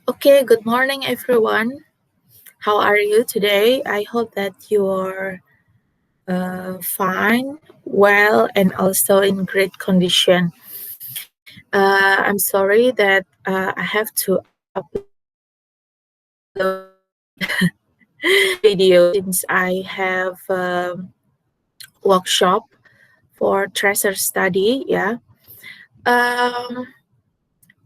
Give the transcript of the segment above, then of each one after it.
Okay, good morning, everyone. How are you today? I hope that you're fine, well, and also in great condition. I'm sorry that I have to upload video since I have workshop for tracer study. Yeah, um,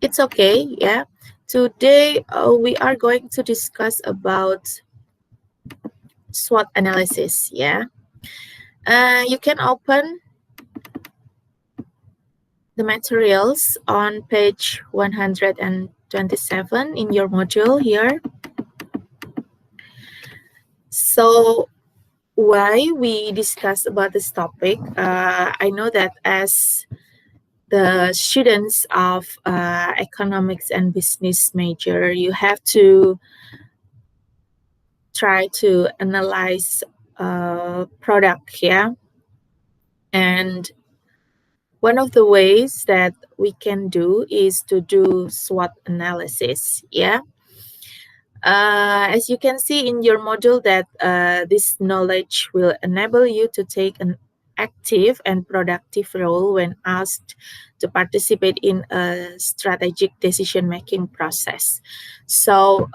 it's okay. Yeah, today we are going to discuss about SWOT analysis. Yeah. You can open the materials on page 127 in your module here. So why we discuss about this topic, I know that as the students of economics and business major, you have to try to analyze product, yeah, and one of the ways that we can do is to do SWOT analysis, yeah. As you can see in your module that this knowledge will enable you to take an active and productive role when asked to participate in a strategic decision-making process. So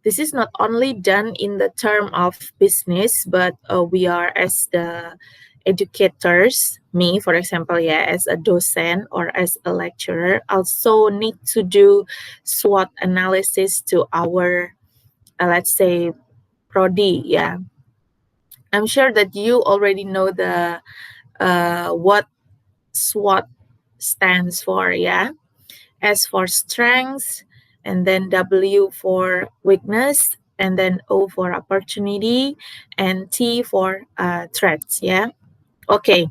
this is not only done in the term of business, but we are as the educators, me for example, yeah, as a docent or as a lecturer, also need to do SWOT analysis to our let's say prodi. Yeah, I'm sure that you already know the what SWOT stands for. Yeah, S for strengths, and then W for weakness, and then O for opportunity, and T for threats. Yeah, okay.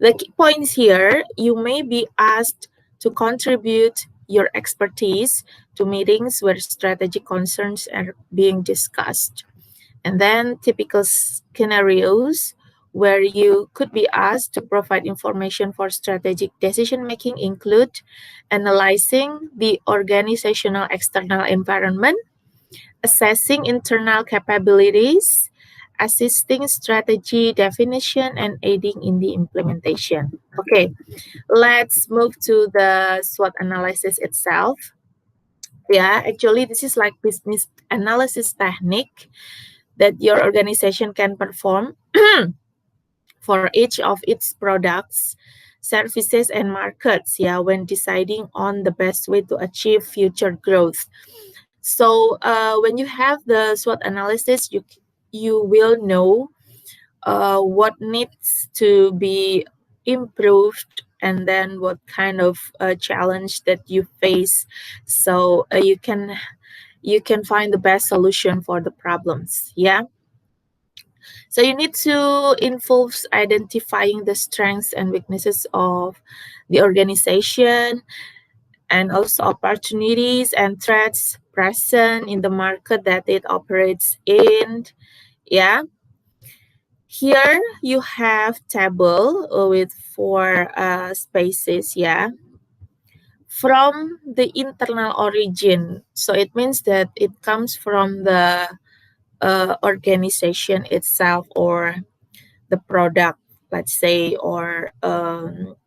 The key points here, you may be asked to contribute your expertise to meetings where strategic concerns are being discussed. And then typical scenarios where you could be asked to provide information for strategic decision making include analyzing the organizational external environment, assessing internal capabilities, assisting strategy definition, and aiding in the implementation. Okay, let's move to the SWOT analysis itself. Yeah, actually, this is like business analysis technique that your organization can perform for each of its products, services, and markets. Yeah, when deciding on the best way to achieve future growth. So when you have the SWOT analysis, you will know what needs to be improved and then what kind of challenge that you face, so you can find the best solution for the problems. Yeah, so you need to involve identifying the strengths and weaknesses of the organization, and also opportunities and threats present in the market that it operates in. Yeah, here you have table with four spaces. Yeah, from the internal origin, so it means that it comes from the organization itself or the product, let's say, or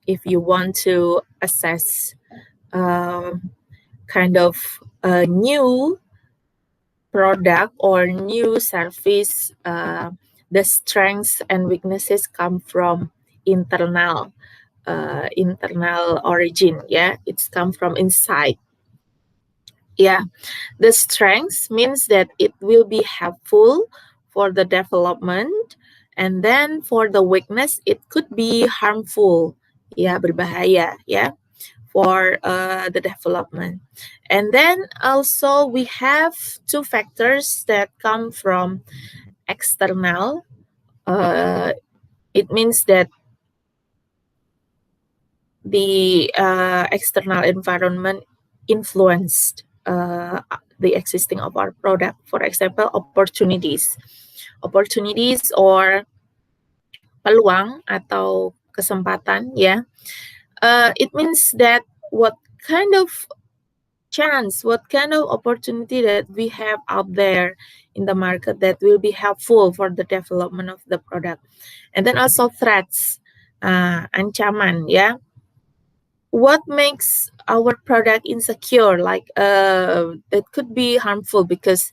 if you want to assess kind of a new product or new service, the strengths and weaknesses come from internal origin. Yeah, it's come from inside. Yeah, the strengths means that it will be helpful for the development, and then for the weakness it could be harmful, ya, berbahaya, ya, for the development. And then also we have two factors that come from external. It means that the external environment influenced the existing of our product. For example, opportunities or peluang atau kesempatan, ya. It means that what kind of chance, what kind of opportunity that we have out there in the market that will be helpful for the development of the product. And then also threats, ancaman, yeah. What makes our product insecure? Like it could be harmful because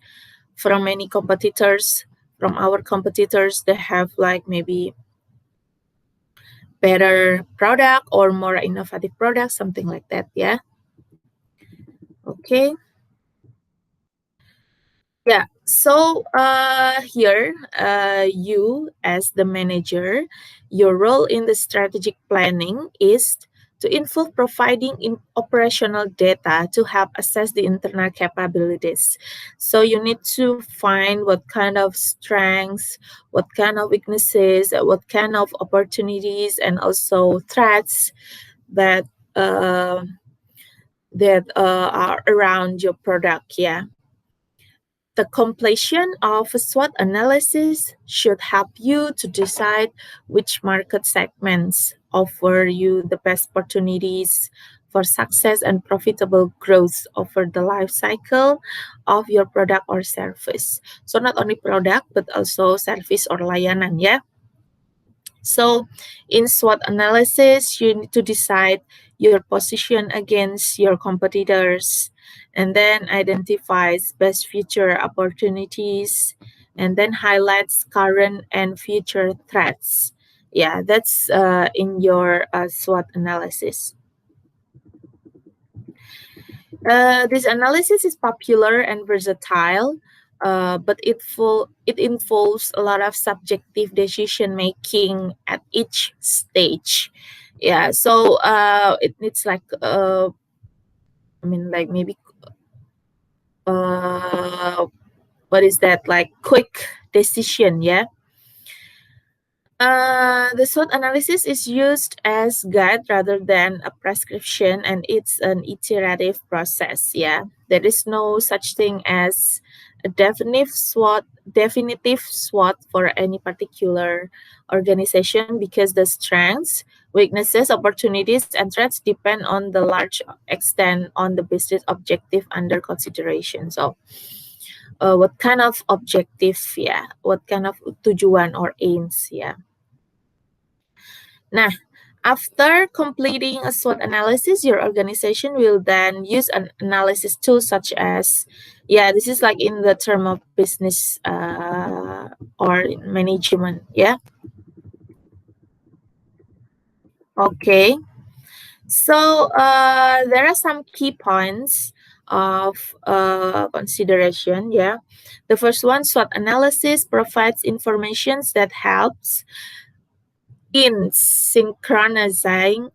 from many competitors, from our competitors, they have like maybe better product or more innovative product, something like that, yeah. Okay. Yeah. So here, you as the manager, your role in the strategic planning is to involve providing in operational data to help assess the internal capabilities. So you need to find what kind of strengths, what kind of weaknesses, what kind of opportunities, and also threats that uh, are around your product. Yeah. The completion of a SWOT analysis should help you to decide which market segments offer you the best opportunities for success and profitable growth over the life cycle of your product or service. So not only product but also service or layanan, yeah. So in SWOT analysis, you need to decide your position against your competitors and then identifies best future opportunities and then highlights current and future threats. Yeah, that's in your SWOT analysis. This analysis is popular and versatile, but it involves a lot of subjective decision making at each stage. Yeah, so it needs like I mean, like maybe uh, what is that? Like quick decision, yeah. The SWOT analysis is used as guide rather than a prescription, and it's an iterative process. Yeah, there is no such thing as a definitive SWOT for any particular organization because the strengths, weaknesses, opportunities, and threats depend on the large extent on the business objective under consideration. So, what kind of objective? Yeah, what kind of tujuan or aims? Yeah. Nah, after completing a SWOT analysis, your organization will then use an analysis tool such as, yeah, this is like in the term of business or in management, yeah. Okay, so there are some key points of consideration, yeah. The first one, SWOT analysis provides information that helps in synchronizing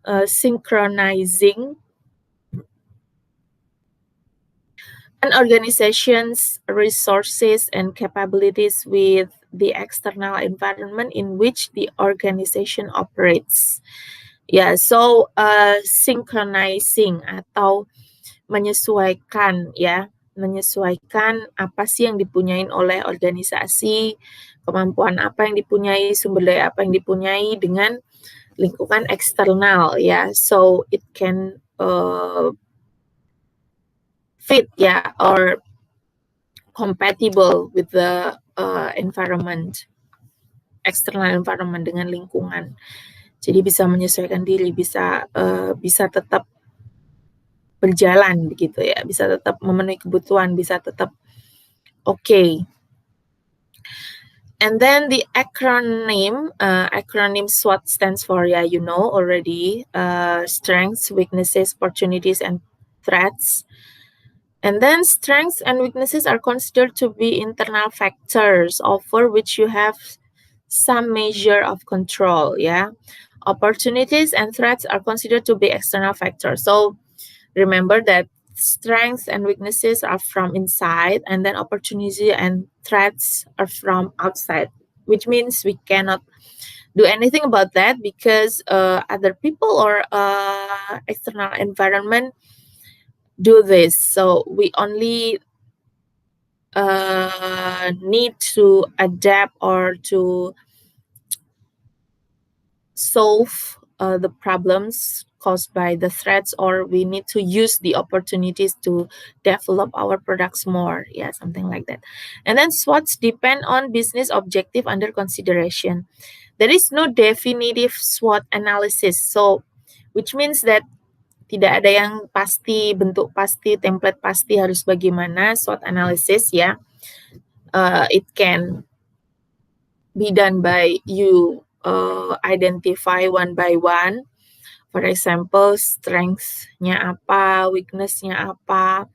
an organization's resources and capabilities with the external environment in which the organization operates. Ya, so synchronizing atau menyesuaikan ya, menyesuaikan apa sih yang dipunyain oleh organisasi, kemampuan apa yang dipunyai, sumber daya apa yang dipunyai dengan lingkungan eksternal ya. So it can fit ya or compatible with the environment, external environment dengan lingkungan. Jadi bisa menyesuaikan diri, bisa tetap berjalan begitu ya, bisa tetap memenuhi kebutuhan, bisa tetap okay. And then the acronym SWOT stands for, yeah, you know already, strengths, weaknesses, opportunities, and threats. And then strengths and weaknesses are considered to be internal factors over which you have some measure of control, yeah. Opportunities and threats are considered to be external factors. So remember that strengths and weaknesses are from inside, and then opportunity and threats are from outside, which means we cannot do anything about that because other people or external environment do this. So we only need to adapt or to solve the problems caused by the threats, or we need to use the opportunities to develop our products more. Yeah, something like that. And then SWOTs depend on business objective under consideration. There is no definitive SWOT analysis, so which means that tidak ada yang pasti, bentuk pasti, template pasti harus bagaimana SWOT analysis ya. It can be done by you identify one by one. For example, strength-nya apa, weakness-nya apa,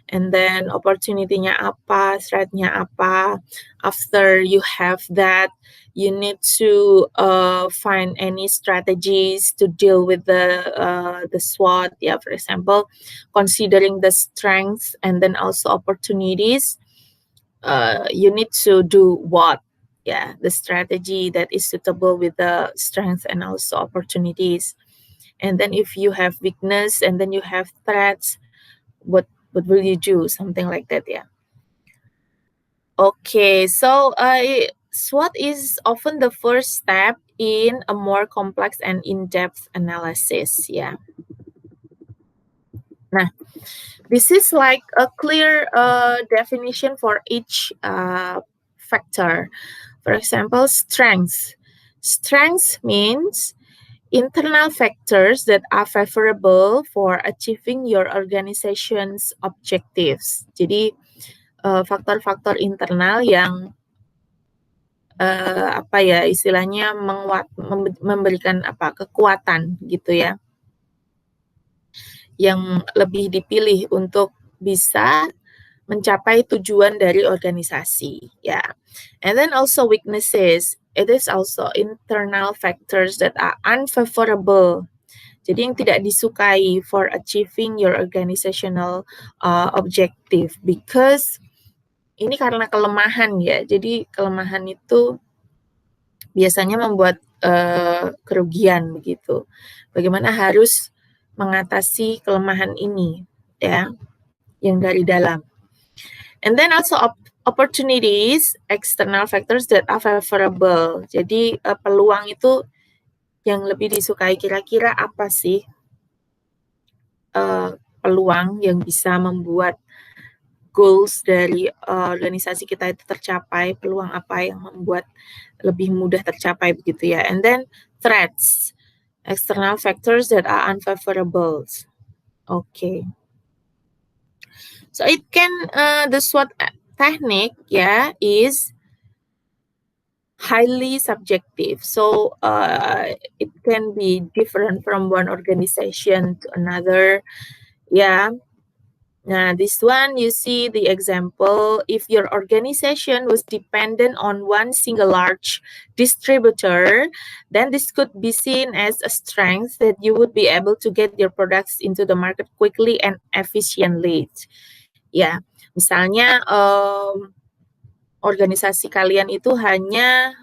and then opportunity-nya apa, threat-nya apa. After you have that, you need to find any strategies to deal with the SWOT. Yeah, for example, considering the strengths and then also opportunities, you need to do what? Yeah, the strategy that is suitable with the strengths and also opportunities. And then if you have weakness and then you have threats, what will you do? Something like that, yeah. Okay, so SWOT is often the first step in a more complex and in-depth analysis, yeah. Nah, this is like a clear definition for each factor. For example, strengths. Strengths means internal factors that are favorable for achieving your organization's objectives. Jadi faktor-faktor internal yang apa ya istilahnya memberikan apa kekuatan gitu ya, yang lebih dipilih untuk bisa mencapai tujuan dari organisasi ya. And then also weaknesses. It is also internal factors that are unfavorable. Jadi yang tidak disukai for achieving your organizational objective, because ini karena kelemahan ya. Jadi kelemahan itu biasanya membuat kerugian begitu. Bagaimana harus mengatasi kelemahan ini ya, yang dari dalam. And then also opportunities, external factors that are favorable. Jadi peluang itu yang lebih disukai, kira-kira apa sih peluang yang bisa membuat goals dari organisasi kita itu tercapai, peluang apa yang membuat lebih mudah tercapai begitu ya. And then threats, external factors that are unfavorable. Okay. So it can the SWOT technique is highly subjective. So it can be different from one organization to another. Yeah. Now this one, you see the example, if your organization was dependent on one single large distributor, then this could be seen as a strength that you would be able to get your products into the market quickly and efficiently. Ya, misalnya organisasi kalian itu hanya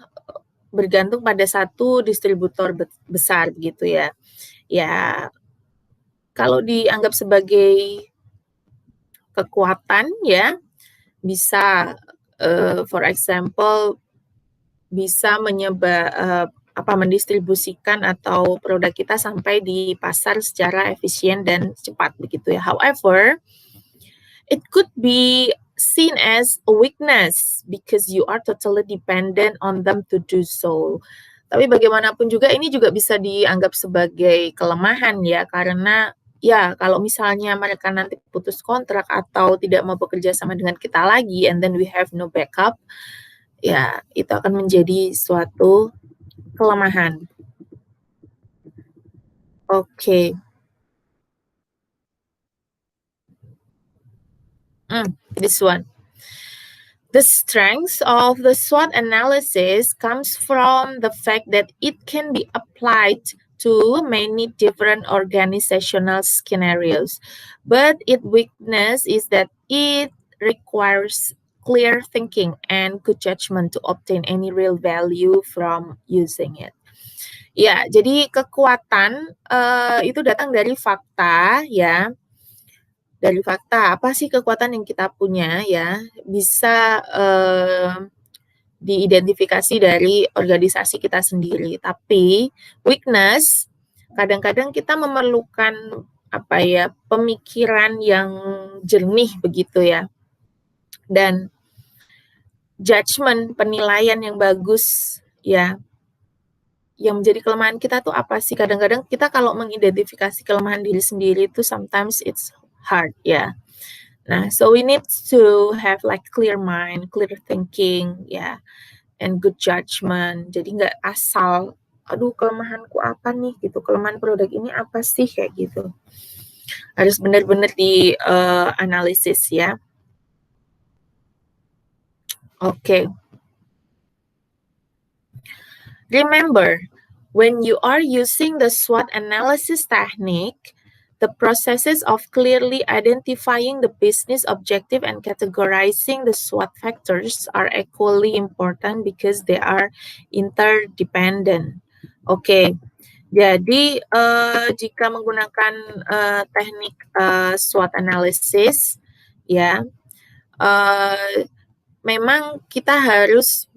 bergantung pada satu distributor besar gitu ya. Ya, kalau dianggap sebagai kekuatan ya, bisa for example bisa mendistribusikan atau produk kita sampai di pasar secara efisien dan cepat begitu ya. However, it could be seen as a weakness because you are totally dependent on them to do so. Tapi bagaimanapun juga ini juga bisa dianggap sebagai kelemahan ya, karena ya kalau misalnya mereka nanti putus kontrak atau tidak mau bekerja sama dengan kita lagi and then we have no backup, ya itu akan menjadi suatu kelemahan. Okay. This one. The strength of the SWOT analysis comes from the fact that it can be applied to many different organizational scenarios. But its weakness is that it requires clear thinking and good judgment to obtain any real value from using it. Ya, jadi kekuatan itu datang dari fakta ya. Dari fakta, apa sih kekuatan yang kita punya ya, bisa diidentifikasi dari organisasi kita sendiri. Tapi weakness kadang-kadang kita memerlukan pemikiran yang jernih begitu ya. Dan judgement, penilaian yang bagus ya. Yang menjadi kelemahan kita tuh apa sih? Kadang-kadang kita kalau mengidentifikasi kelemahan diri sendiri itu sometimes it's hard ya. Nah, so we need to have like clear mind, clear thinking ya, and good judgment. Jadi nggak asal, aduh kelemahanku apa nih gitu, kelemahan produk ini apa sih kayak gitu. Harus benar-benar di analisis ya. Okay. Remember, when you are using the SWOT analysis technique, the processes of clearly identifying the business objective and categorizing the SWOT factors are equally important because they are interdependent. Oke, jadi jika menggunakan teknik SWOT analysis, ya, memang kita harus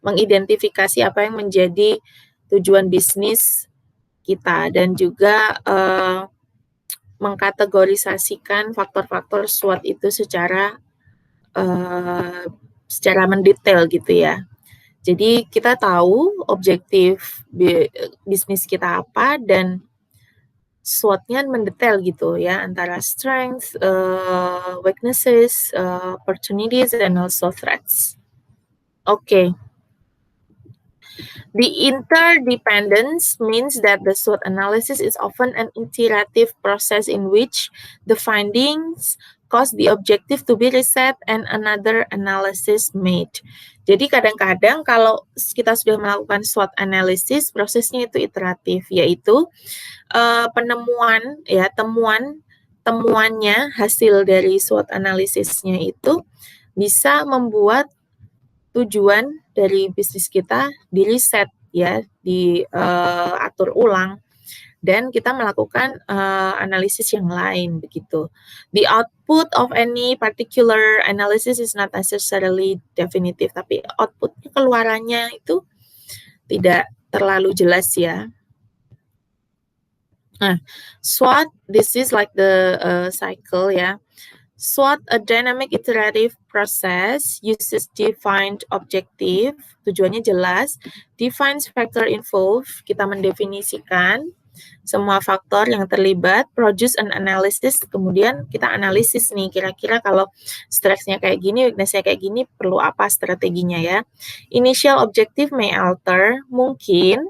mengidentifikasi apa yang menjadi tujuan bisnis kita dan juga mengkategorisasikan faktor-faktor SWOT itu secara mendetail gitu ya. Jadi kita tahu objektif bisnis kita apa dan SWOT-nya mendetail gitu ya, antara strengths, weaknesses, opportunities, and also threats. Okay. The interdependence means that the SWOT analysis is often an iterative process in which the findings cause the objective to be reset and another analysis made. Jadi kadang-kadang kalau kita sudah melakukan SWOT analysis, prosesnya itu iteratif, yaitu temuannya hasil dari SWOT analisisnya itu bisa membuat tujuan dari bisnis kita di reset ya, diatur ulang dan kita melakukan analisis yang lain begitu. The output of any particular analysis is not necessarily definitive, tapi outputnya keluarannya itu tidak terlalu jelas ya. Nah, SWOT, this is like the cycle ya. SWOT, a dynamic iterative process, uses defined objective, tujuannya jelas, defines factor involved, kita mendefinisikan semua faktor yang terlibat, produce an analysis, kemudian kita analisis nih, kira-kira kalau strength-nya kayak gini, weakness-nya kayak gini, perlu apa strateginya ya. Initial objective may alter, mungkin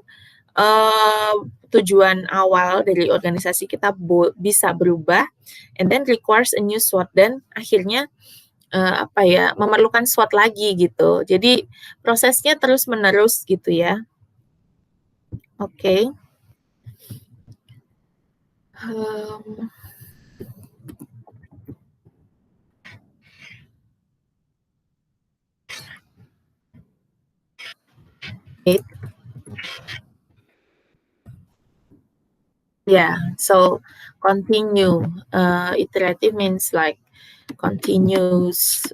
tujuan awal dari organisasi kita bisa berubah, and then requires a new SWOT, dan akhirnya memerlukan SWOT lagi gitu. Jadi prosesnya terus menerus gitu ya. Oke. Yeah, so continue. Iterative means like continuously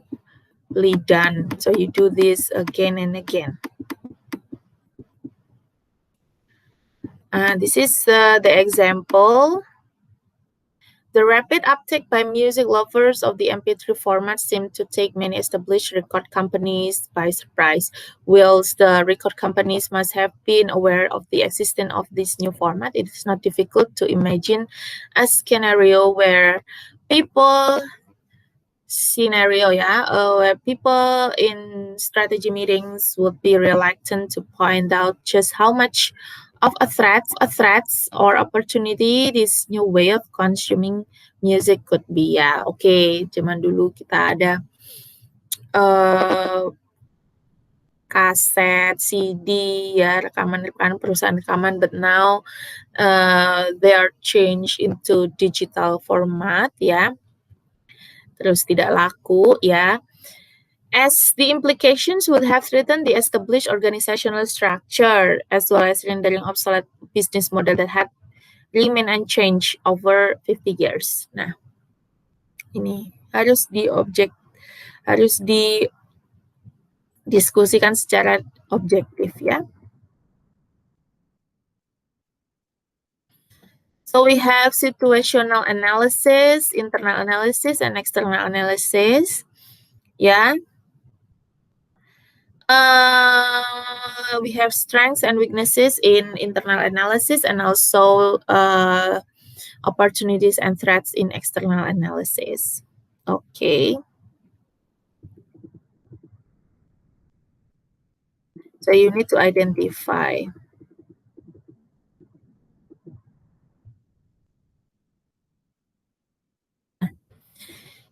done. So you do this again and again. This is the example. The rapid uptake by music lovers of the MP3 format seemed to take many established record companies by surprise. Whilst the record companies must have been aware of the existence of this new format, it is not difficult to imagine a scenario where people in strategy meetings would be reluctant to point out just how much of a threat or opportunity this new way of consuming music could be ya. Oke, zaman dulu kita ada kaset, CD ya, rekaman perusahaan rekaman, but now they are changed into digital format ya. Terus tidak laku ya. As the implications would have threatened the established organizational structure as well as rendering obsolete business model that had remained unchanged over 50 years. Nah, ini harus didiskusikan secara objektif ya. So we have situational analysis, internal analysis, and external analysis. Yeah. We have strengths and weaknesses in internal analysis, and also opportunities and threats in external analysis. Okay. So you need to identify.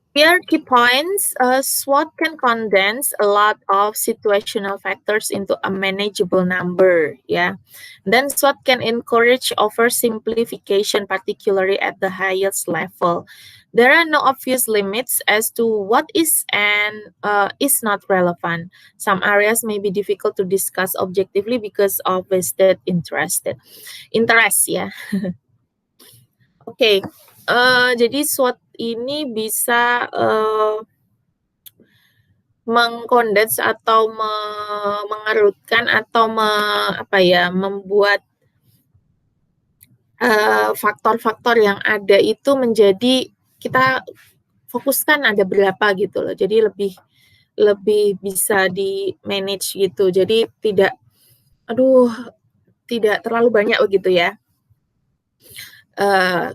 Here, key points. SWOT can condense a lot of situational factors into a manageable number. Yeah. Then SWOT can encourage oversimplification, particularly at the highest level. There are no obvious limits as to what is and is not relevant. Some areas may be difficult to discuss objectively because of vested interest. Ya. Oke, jadi SWOT ini bisa mengkondens atau mengerutkan atau membuat faktor-faktor yang ada itu menjadi kita fokuskan ada berapa gitu loh. Jadi lebih bisa di-manage gitu. Jadi tidak terlalu banyak begitu ya.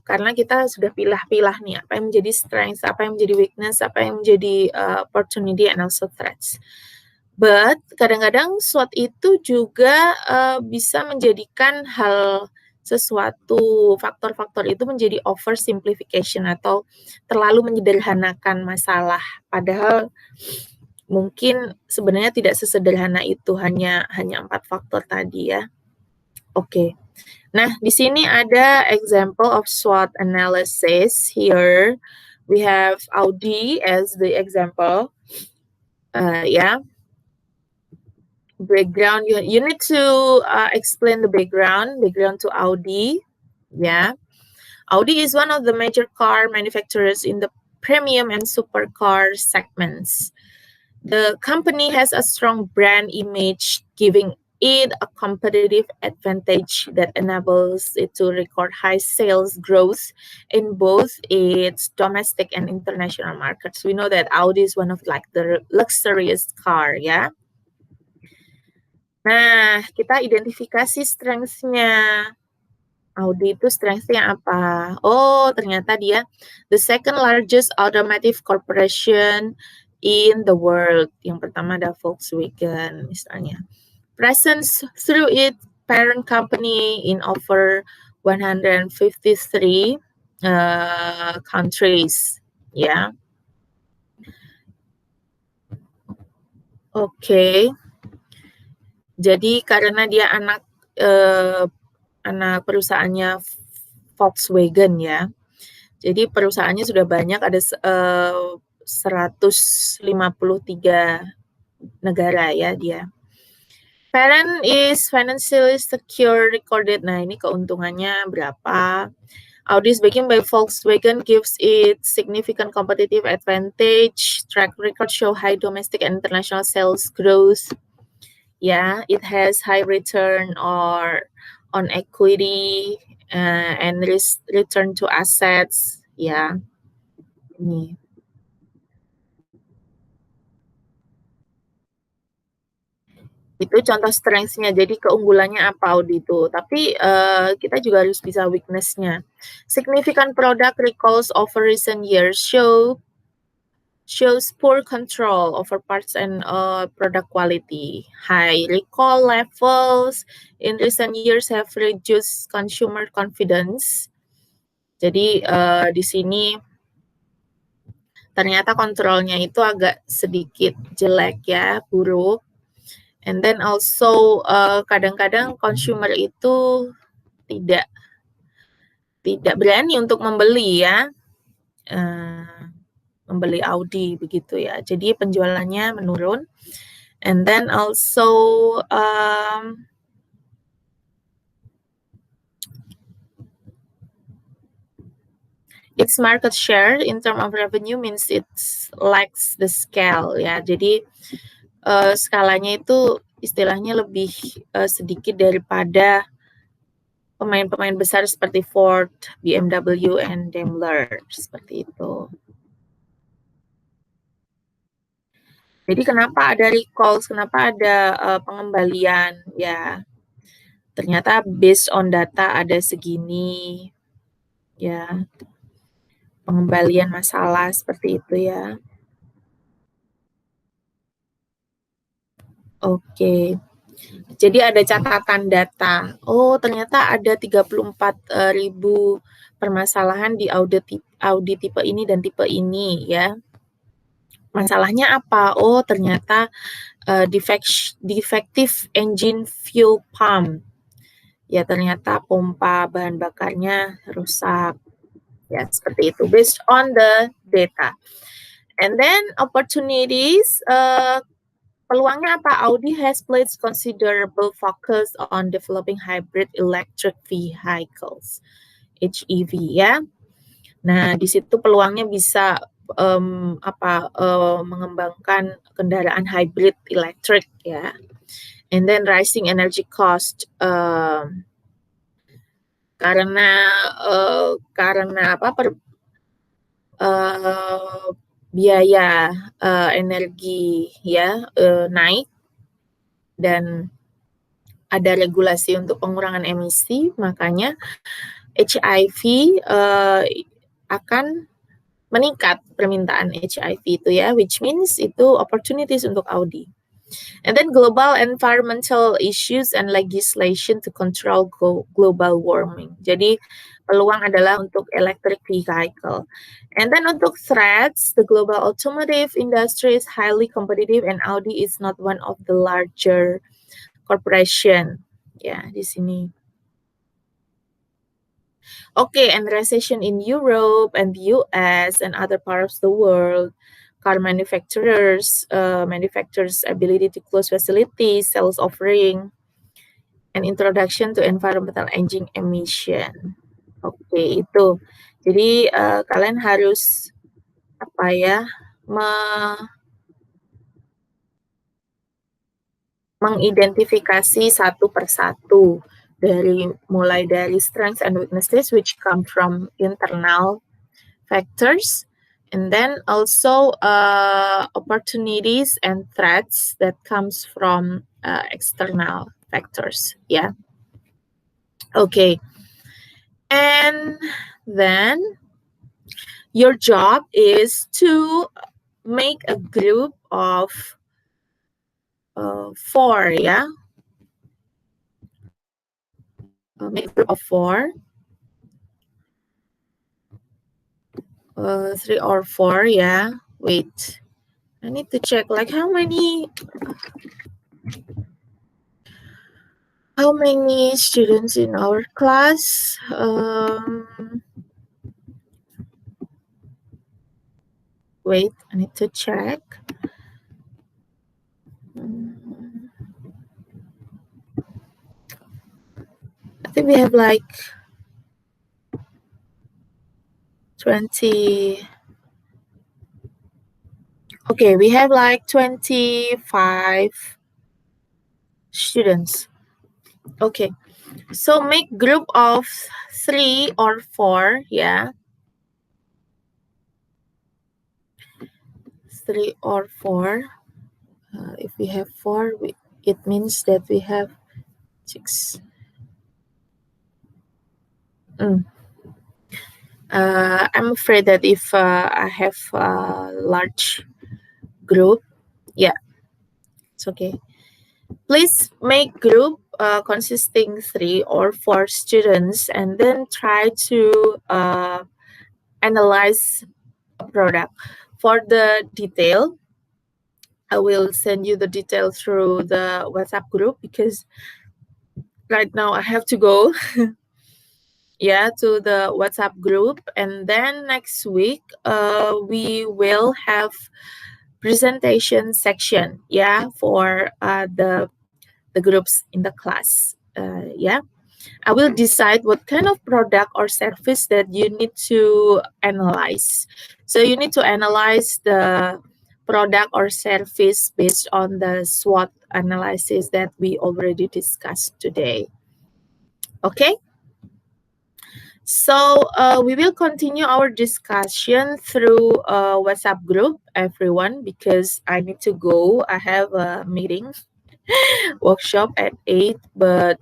Karena kita sudah pilah-pilah nih apa yang menjadi strength, apa yang menjadi weakness, apa yang menjadi opportunity and also threats. But kadang-kadang SWOT itu juga bisa menjadikan sesuatu faktor-faktor itu menjadi oversimplification atau terlalu menyederhanakan masalah. Padahal mungkin sebenarnya tidak sesederhana itu, hanya 4 faktor tadi ya. Oke. Nah, di sini ada example of SWOT analysis. Here we have Audi as the example. Background, you need to explain the background to Audi. Yeah. Audi is one of the major car manufacturers in the premium and supercar segments. The company has a strong brand image, giving it a competitive advantage that enables it to record high sales growth in both its domestic and international markets. We know that Audi is one of the luxurious car, ya. Nah, kita identifikasi strengths-nya. Audi itu strength-nya apa? Oh, ternyata dia the second largest automotive corporation in the world. Yang pertama ada Volkswagen misalnya. Presence through its parent company in over 153 countries. Ya. Oke. Jadi karena dia anak perusahaannya Volkswagen ya. Jadi perusahaannya sudah banyak, ada 153 negara ya dia. Parent is financially secure recorded. Nah, ini keuntungannya berapa? Audi is backed by Volkswagen gives it significant competitive advantage. Track record show high domestic and international sales growth. Yeah, it has high return on equity and return to assets. Ya, ini. Itu contoh strengths-nya. Jadi keunggulannya apa Audi itu. Tapi kita juga harus bisa weakness-nya. Significant product recalls over recent years shows poor control over parts and product quality. High recall levels in recent years have reduced consumer confidence. Jadi di sini ternyata kontrolnya itu agak sedikit jelek ya, buruk. And then also kadang-kadang consumer itu tidak berani untuk membeli ya. Membeli Audi begitu ya. Jadi penjualannya menurun. And then also its market share in terms of revenue means it lacks the scale ya. Jadi skalanya itu istilahnya lebih sedikit daripada pemain-pemain besar seperti Ford, BMW, and Daimler seperti itu. Jadi kenapa ada recalls, kenapa ada pengembalian ya? Ternyata based on data ada segini ya, pengembalian masalah seperti itu ya. Oke. Jadi ada catatan data. Oh, ternyata ada 34.000 permasalahan di audit tipe ini dan tipe ini ya. Masalahnya apa? Oh, ternyata defective engine fuel pump. Ya, ternyata pompa bahan bakarnya rusak. Ya, seperti itu based on the data. And then opportunities, peluangnya apa? Audi has placed considerable focus on developing hybrid electric vehicles, HEV ya. Nah, di situ peluangnya bisa mengembangkan kendaraan hybrid electric ya. And then rising energy cost karena biaya energi ya naik dan ada regulasi untuk pengurangan emisi, makanya HIV akan meningkat permintaan HIV itu ya, which means itu opportunities untuk Audi. And then global environmental issues and legislation to control global warming. Jadi peluang adalah untuk electric vehicle. And then untuk threats, the global automotive industry is highly competitive and Audi is not one of the larger corporation. Ya, di sini. Okay, and recession in Europe and the US and other parts of the world, car manufacturers ability to close facilities, sales offering, and introduction to environmental engine emission. Oke, itu. Jadi kalian harus mengidentifikasi satu persatu mulai dari strengths and weaknesses which come from internal factors, and then also opportunities and threats that comes from external factors. Yeah. Okay. And then your job is to make a group of 4. Yeah. Make a group of 4. 3 or 4, yeah. Wait, I need to check like how many students in our class. Wait, I need to check. I think we have like 20. Okay, we have like 25 students. Okay, so make group of 3 or 4, yeah. 3 or 4. If we have 4, it means that we have 6. I'm afraid that if I have a large group, yeah, it's okay. Please make group consisting 3 or 4 students and then try to analyze a product. For the detail, I will send you the detail through the WhatsApp group because right now I have to go yeah, to the WhatsApp group, and then next week we will have presentation section, yeah, for the groups in the class. Yeah, I will decide what kind of product or service that you need to analyze. So you need to analyze the product or service based on the SWOT analysis that we already discussed today. Okay. So we will continue our discussion through WhatsApp group, everyone, because I need to go. I have a meeting workshop at 8, but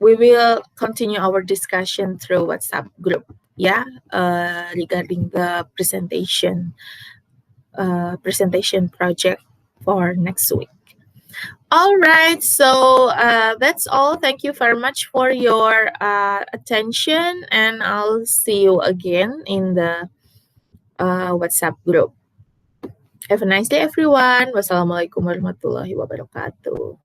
we will continue our discussion through WhatsApp group. Yeah, regarding the presentation project for next week. All right, so that's all. Thank you very much for your attention, and I'll see you again in the WhatsApp group. Have a nice day, everyone. Wassalamualaikum warahmatullahi wabarakatuh.